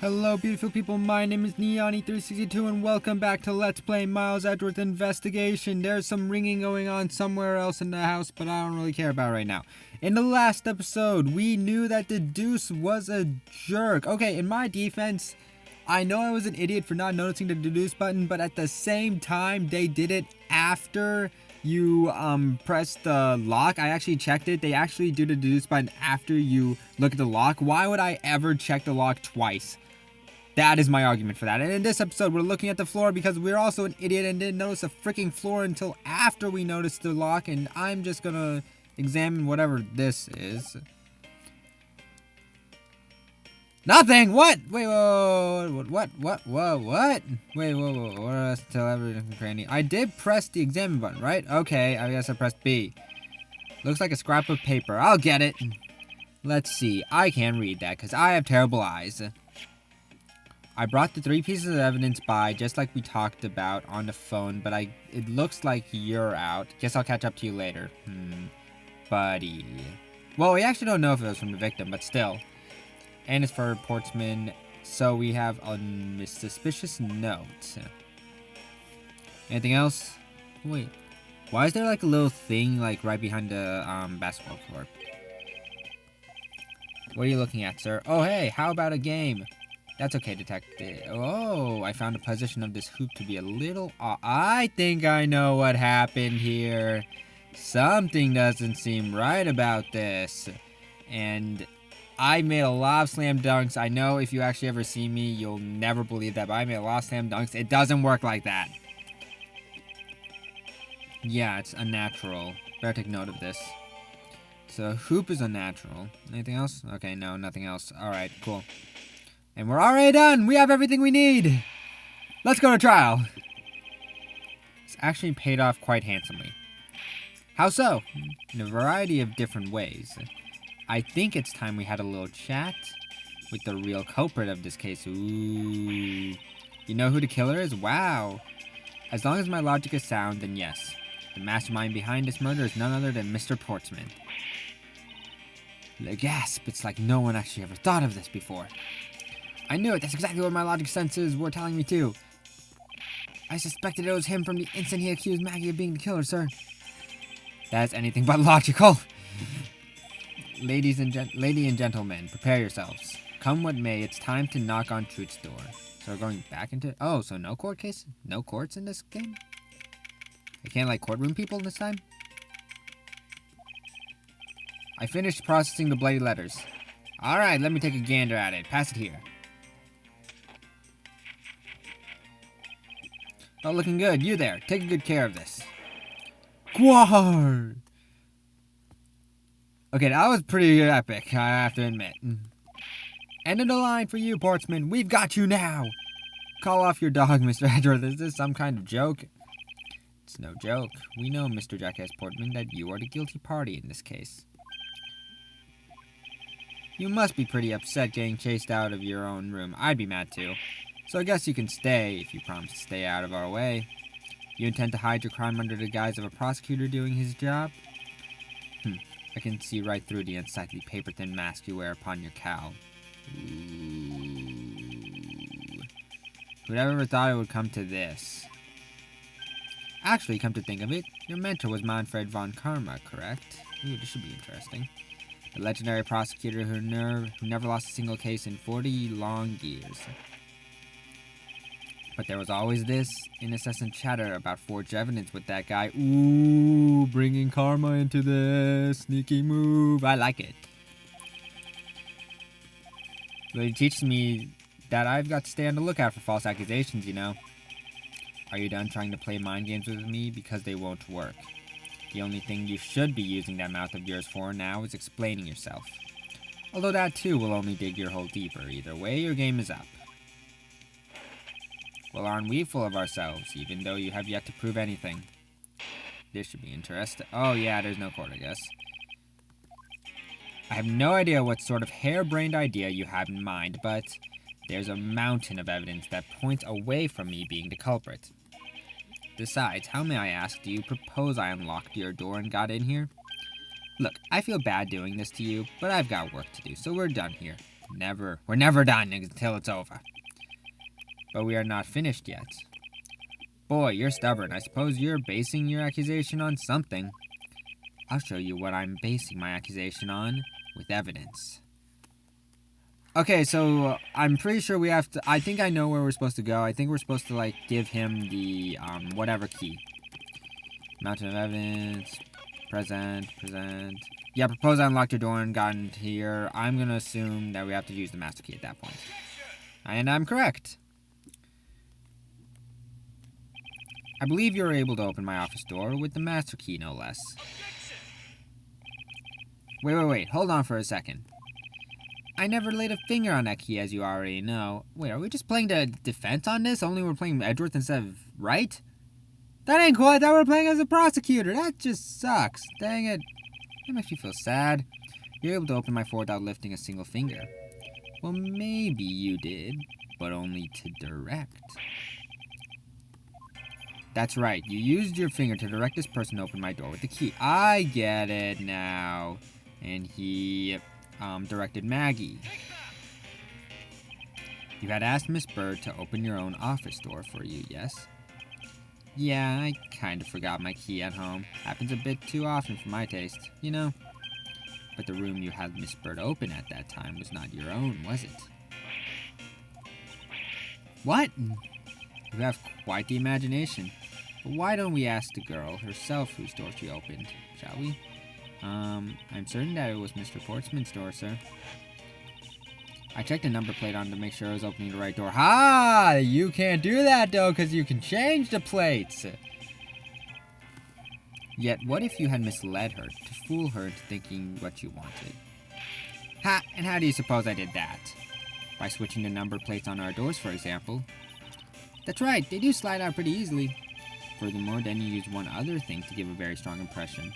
Hello beautiful people, my name is Neoni362 and welcome back to Let's Play Miles Edgeworth Investigation. There's some ringing going on somewhere else in the house, but I don't really care about right now. In the last episode, we knew that the Deuce was a jerk. Okay, in my defense, I know I was an idiot for not noticing the deduce button, but at the same time, they did it after you press the lock. I actually checked it. They actually do the deduce button after you look at the lock. Why would I ever check the lock twice? That is my argument for that. And in this episode, we're looking at the floor because we're also an idiot and didn't notice the freaking floor until after we noticed the lock. And I'm just gonna examine whatever this is. Nothing! What? Wait, whoa, what? Wait, whoa, what else to tell everything, Granny? I did press the examine button, right? Okay, I guess I pressed B. Looks like a scrap of paper. I'll get it. Let's see. I can't read that because I have terrible eyes. I brought the 3 pieces of evidence by, just like we talked about on the phone, but it looks like you're out. Guess I'll catch up to you later. Buddy. Well, we actually don't know if it was from the victim, but still. And it's for Portsman, so we have a suspicious note. Anything else? Wait. Why is there like a little thing like right behind the basketball court? What are you looking at, sir? Oh, hey, how about a game? That's okay, detective. Oh, I found the position of this hoop to be a little off. I think I know what happened here. Something doesn't seem right about this. And I made a lot of slam dunks. I know if you actually ever see me, you'll never believe that, but I made a lot of slam dunks. It doesn't work like that. Yeah, it's unnatural. Better take note of this. So, hoop is unnatural. Anything else? Okay, no, nothing else. Alright, cool. And we're already done! We have everything we need! Let's go to trial! It's actually paid off quite handsomely. How so? In a variety of different ways. I think it's time we had a little chat with the real culprit of this case. Ooh. You know who the killer is? Wow. As long as my logic is sound, then yes. The mastermind behind this murder is none other than Mr. Portsman. The gasp! It's like no one actually ever thought of this before. I knew it. That's exactly what my logic senses were telling me too. I suspected it was him from the instant he accused Maggie of being the killer, sir. That's anything but logical. Lady and gentlemen, prepare yourselves. Come what may, it's time to knock on truth's door. So we're going back into... Oh, so no court case? No courts in this game? I can't like courtroom people this time? I finished processing the bloody letters. Alright, let me take a gander at it. Pass it here. Oh, looking good. You there. Take good care of this. Quar! Okay, that was pretty epic, I have to admit. End of the line for you, Portsman. We've got you now! Call off your dog, Mr. Edgeworth. Is this some kind of joke? It's no joke. We know, Mr. Jackass Portman, that you are the guilty party in this case. You must be pretty upset getting chased out of your own room. I'd be mad too. So I guess you can stay, if you promise to stay out of our way. You intend to hide your crime under the guise of a prosecutor doing his job? I can see right through the unsightly paper-thin mask you wear upon your cowl. Ooh. Who'd ever thought it would come to this? Actually, come to think of it, your mentor was Manfred von Karma, correct? Ooh, this should be interesting. The legendary prosecutor who never lost a single case in 40 long years. But there was always this incessant chatter about forged evidence with that guy. Ooh, bringing karma into this. Sneaky move. I like it. But it teaches me that I've got to stay on the lookout for false accusations, you know. Are you done trying to play mind games with me? Because they won't work. The only thing you should be using that mouth of yours for now is explaining yourself. Although that too will only dig your hole deeper. Either way, your game is up. Well, aren't we full of ourselves, even though you have yet to prove anything? This should be interesting. Oh yeah, there's no court, I guess. I have no idea what sort of harebrained idea you have in mind, but there's a mountain of evidence that points away from me being the culprit. Besides, how may I ask, do you propose I unlocked your door and got in here? Look, I feel bad doing this to you, but I've got work to do, so we're done here. Never. We're never done until it's over. But we are not finished yet. Boy, you're stubborn. I suppose you're basing your accusation on something. I'll show you what I'm basing my accusation on with evidence. Okay, so I'm pretty sure we have to... I think I know where we're supposed to go. I think we're supposed to, like, give him the, whatever key. Mountain of evidence. Present. Yeah, propose I unlocked your door and gotten here. I'm gonna assume that we have to use the master key at that point. And I'm correct. I believe you're able to open my office door with the master key, no less. Wait. Hold on for a second. I never laid a finger on that key, as you already know. Wait, are we just playing the defense on this? Only we're playing Edgeworth instead of right? That ain't cool. I thought we were playing as a prosecutor. That just sucks. Dang it. That makes me feel sad. You're able to open my door without lifting a single finger. Well, maybe you did, but only to direct. That's right. You used your finger to direct this person to open my door with the key. I get it now. And he... directed Maggie. You had asked Miss Bird to open your own office door for you, yes? Yeah, I kind of forgot my key at home. Happens a bit too often for my taste, you know? But the room you had Miss Bird open at that time was not your own, was it? What? You have quite the imagination. But why don't we ask the girl herself whose door she opened, shall we? I'm certain that it was Mr. Portsman's door, sir. I checked the number plate on to make sure I was opening the right door. Ha! You can't do that, though, because you can change the plates. Yet, what if you had misled her to fool her into thinking what you wanted? Ha! And how do you suppose I did that? By switching the number plates on our doors, for example. That's right, they do slide out pretty easily. Furthermore, then you used one other thing to give a very strong impression.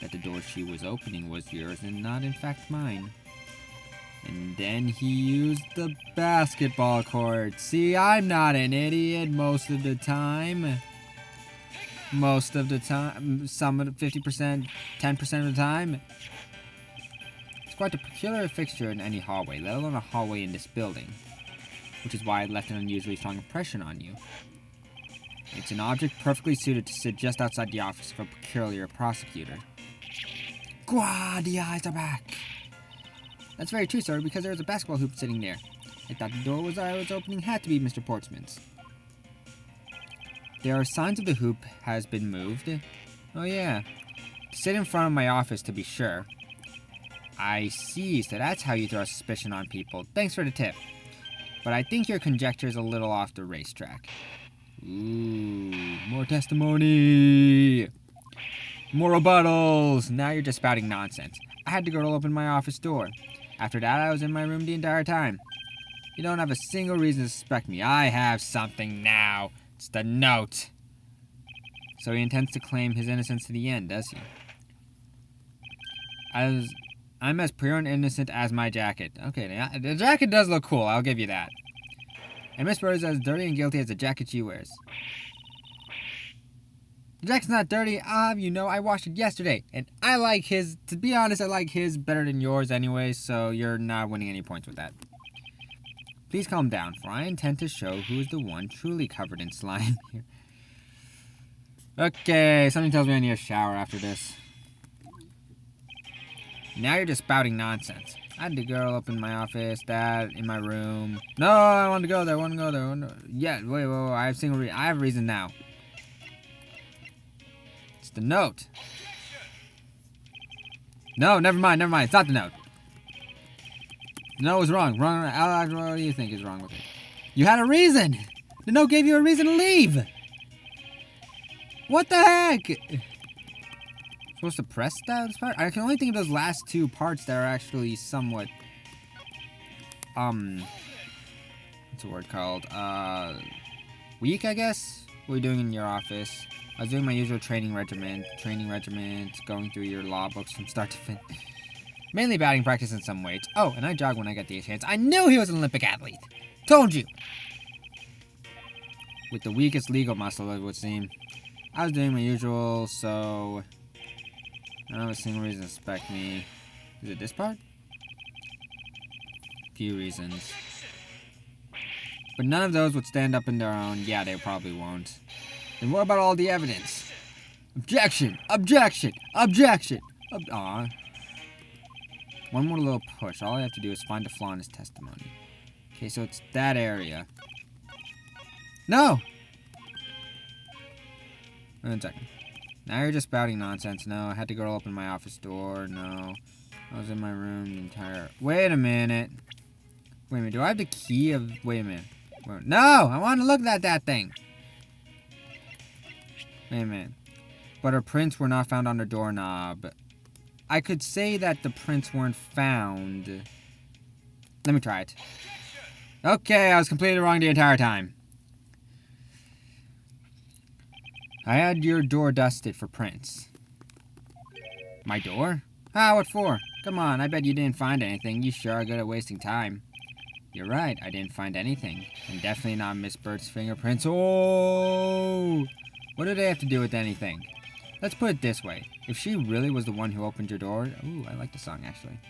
That the door she was opening was yours and not in fact mine. And then he used the basketball court. See, I'm not an idiot most of the time. Most of the time. Some of the 50%, 10% of the time. It's quite a peculiar fixture in any hallway, let alone a hallway in this building. Which is why it left an unusually strong impression on you. It's an object perfectly suited to sit just outside the office of a peculiar prosecutor. Gwa, the eyes are back. That's very true, sir, because there was a basketball hoop sitting there. I thought the door I was opening had to be Mr. Portsman's. There are signs of the hoop has been moved. Oh, yeah. To sit in front of my office, to be sure. I see, so that's how you throw suspicion on people. Thanks for the tip. But I think your conjecture is a little off the racetrack. Ooh, more testimony. More rebuttals! Now you're just spouting nonsense. I had the girl open my office door. After that, I was in my room the entire time. You don't have a single reason to suspect me. I have something now. It's the note. So he intends to claim his innocence to the end, does he? I'm as pure and innocent as my jacket. Okay, the jacket does look cool, I'll give you that. And Miss Bird is as dirty and guilty as the jacket she wears. The jacket's not dirty, you know, I washed it yesterday. And I like his, to be honest, I like his better than yours anyway, so you're not winning any points with that. Please calm down, for I intend to show who is the one truly covered in slime here. Okay, something tells me I need a shower after this. Now you're just spouting nonsense. I had the girl up in my office, that in my room. No, I want to go there, Yeah, wait, I have I have reason now. It's the note. No, never mind. It's not the note. The note was wrong. What do you think is wrong with it? You had a reason. The note gave you a reason to leave. What the heck? Supposed to press that part? I can only think of those last two parts that are actually somewhat, what's the word called? Weak, I guess? What are you doing in your office? I was doing my usual training regiment, going through your law books from start to finish. Mainly batting practice and some weights. Oh, and I jog when I get the chance. I knew he was an Olympic athlete. Told you. With the weakest legal muscle, it would seem. I was doing my usual, so I don't have a single reason to suspect me. Is it this part? few reasons. But none of those would stand up in their own. Yeah, they probably won't. Then what about all the evidence? Objection! Objection! Objection! Aw. One more little push. All I have to do is find a flaw in his testimony. Okay, so it's that area. No! 1 second. Now you're just spouting nonsense. No, I had to go open my office door. No. I was in my room the entire... Wait a minute. Wait a minute. Do I have the key of... Wait a minute. No! I want to look at that thing. Wait a minute. But her prints were not found on the doorknob. I could say that the prints weren't found. Let me try it. Okay, I was completely wrong the entire time. I had your door dusted for prints. My door? Ah, what for? Come on, I bet you didn't find anything. You sure are good at wasting time. You're right, I didn't find anything. And definitely not Miss Bird's fingerprints. Oh! What do they have to do with anything? Let's put it this way. If she really was the one who opened your door... Ooh, I like the song, actually.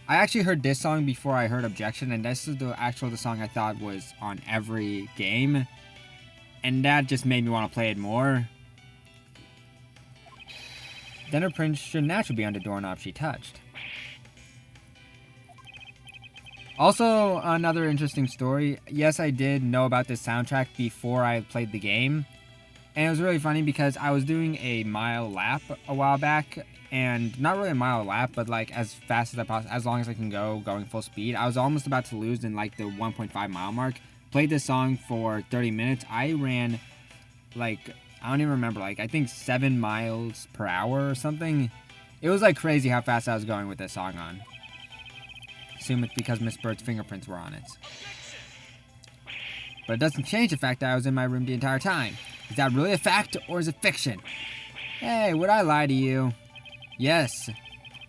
I actually heard this song before I heard Objection, and this is the song I thought was on every game. And that just made me want to play it more. Then her prints should naturally be on the doorknob she touched. Also, another interesting story. Yes, I did know about this soundtrack before I played the game. And it was really funny because I was doing a mile lap a while back. And not really a mile lap, but like as fast as I possibly, as long as I can go, going full speed. I was almost about to lose in like the 1.5 mile mark. Played this song for 30 minutes. I ran like, I don't even remember, like I think 7 miles per hour or something. It was like crazy how fast I was going with this song on. Assume it's because Miss Bird's fingerprints were on it. But it doesn't change the fact that I was in my room the entire time. Is that really a fact or is it fiction? Hey, would I lie to you? Yes.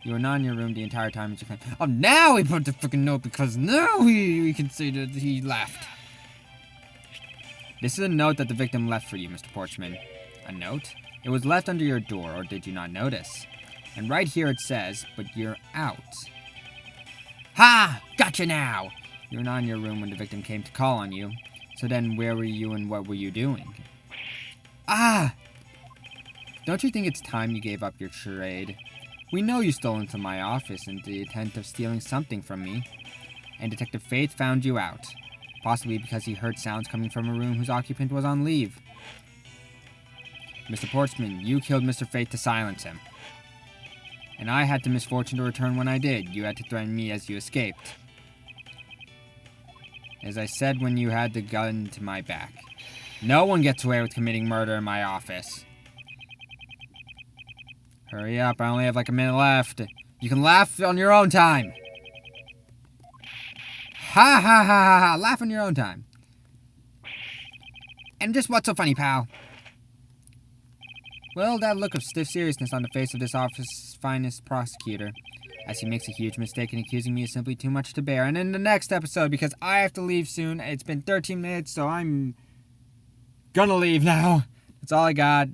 You were not in your room the entire time as you claimed. Oh, now he put the freaking note because now we can say that he left. This is a note that the victim left for you, Mr. Porchman. A note? It was left under your door, or did you not notice? And right here it says, but you're out. Ha! Gotcha now! You were not in your room when the victim came to call on you. So then where were you and what were you doing? Ah! Don't you think it's time you gave up your charade? We know you stole into my office in the intent of stealing something from me. And Detective Faith found you out. Possibly because he heard sounds coming from a room whose occupant was on leave. Mr. Portsman, you killed Mr. Faith to silence him. And I had the misfortune to return when I did. You had to threaten me as you escaped. As I said when you had the gun to my back. No one gets away with committing murder in my office. Hurry up, I only have like a minute left. You can laugh on your own time. Ha ha ha ha ha, laugh on your own time. And just what's so funny, pal? Well, that look of stiff seriousness on the face of this office's finest prosecutor, as he makes a huge mistake in accusing me is simply too much to bear. And in the next episode, because I have to leave soon, it's been 13 minutes, so I'm gonna leave now. That's all I got.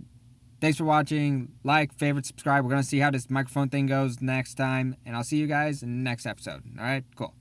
Thanks for watching. Like, favorite, subscribe. We're gonna see how this microphone thing goes next time, and I'll see you guys in the next episode. Alright, cool.